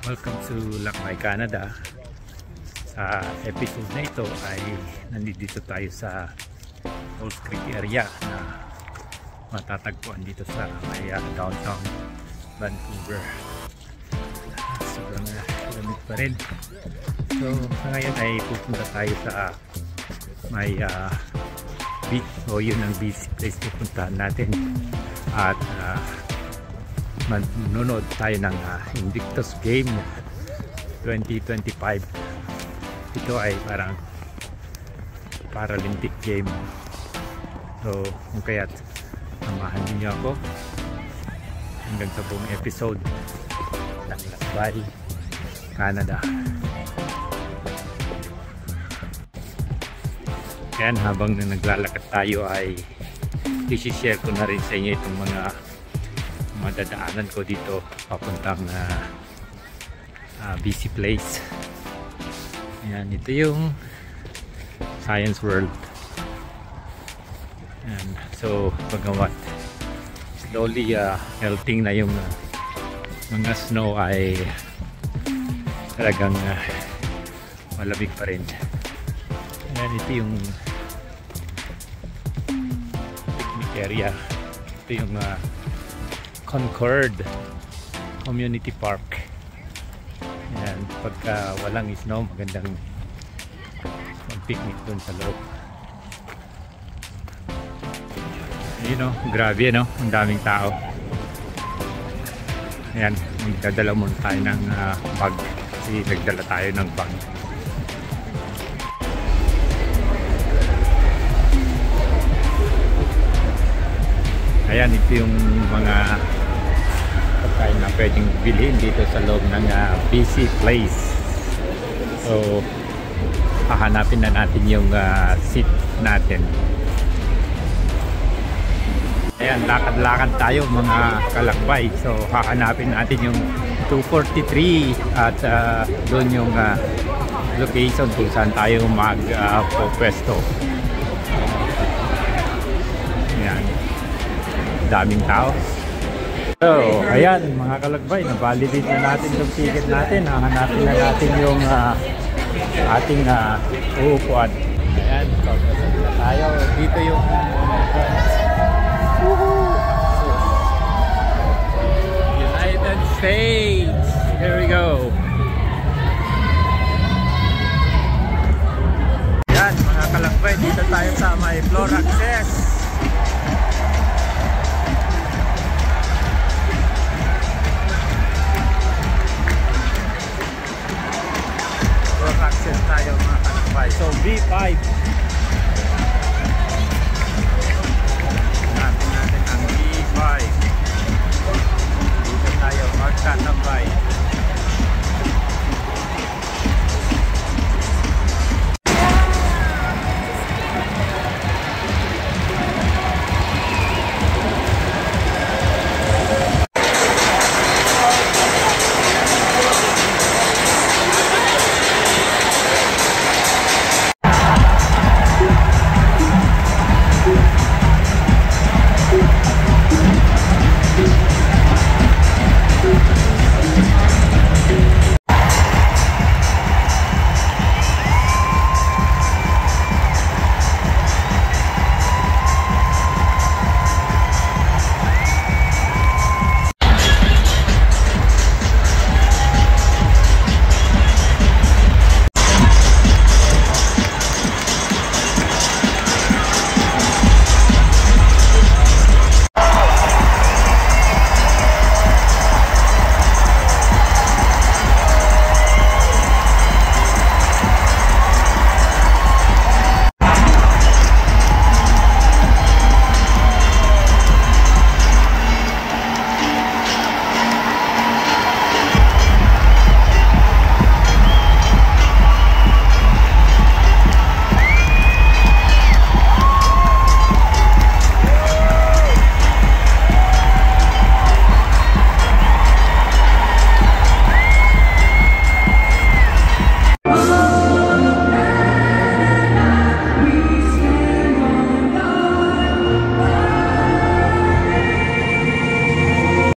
Welcome to Lakmay, Canada. Sa episode na ito ay nandito tayo sa Falls Creek area na matatagpuan dito sa may downtown Vancouver. Sobrang lamig pa rin. So ngayon ay pupunta tayo sa may beach. So yun ang beach place pupuntahan natin. At manonood tayo ng Invictus Game 2025. Ito ay parang Paralympic game. So kung kaya't samahan niyo ako hanggang sa buong episode ng Lakmay, Canada. Yan, habang naglalakad tayo ay i-share ko na rin sa inyo itong mga madadaanan ko dito papuntang BC Place. Ayan, ito yung Science World. And so pagkawat slowly melting na yung mga snow ay talagang malamig pa rin. Ayan, ito yung picnic area. Ito yung Concord Community Park. Ayan, pagka walang snow magandang mag-picnic dun sa loob. Yun o, grabe no, ang daming tao. Ayan, magdadala muna tayo ng bag kasi nagdala tayo ng bag. Ayan, ito yung mga pagkain na pwedeng bilhin dito sa loob ng BC Place. So hahanapin na natin yung seat natin. Ayan, lakad-lakad tayo mga kalakbay. So hahanapin natin yung 243 at doon yung location kung saan tayo magpwesto. Ayan, daming tao. So, ayan mga kalakbay, na-validate na natin yung ticket natin. Hahanapin na natin yung ating uupuan. Ayan, pagkasal na tayo. Dito yung United States. Here we go. Ayan mga kalakbay, dito tayo sa may floor access. Access tayo mga kalakbay. So B5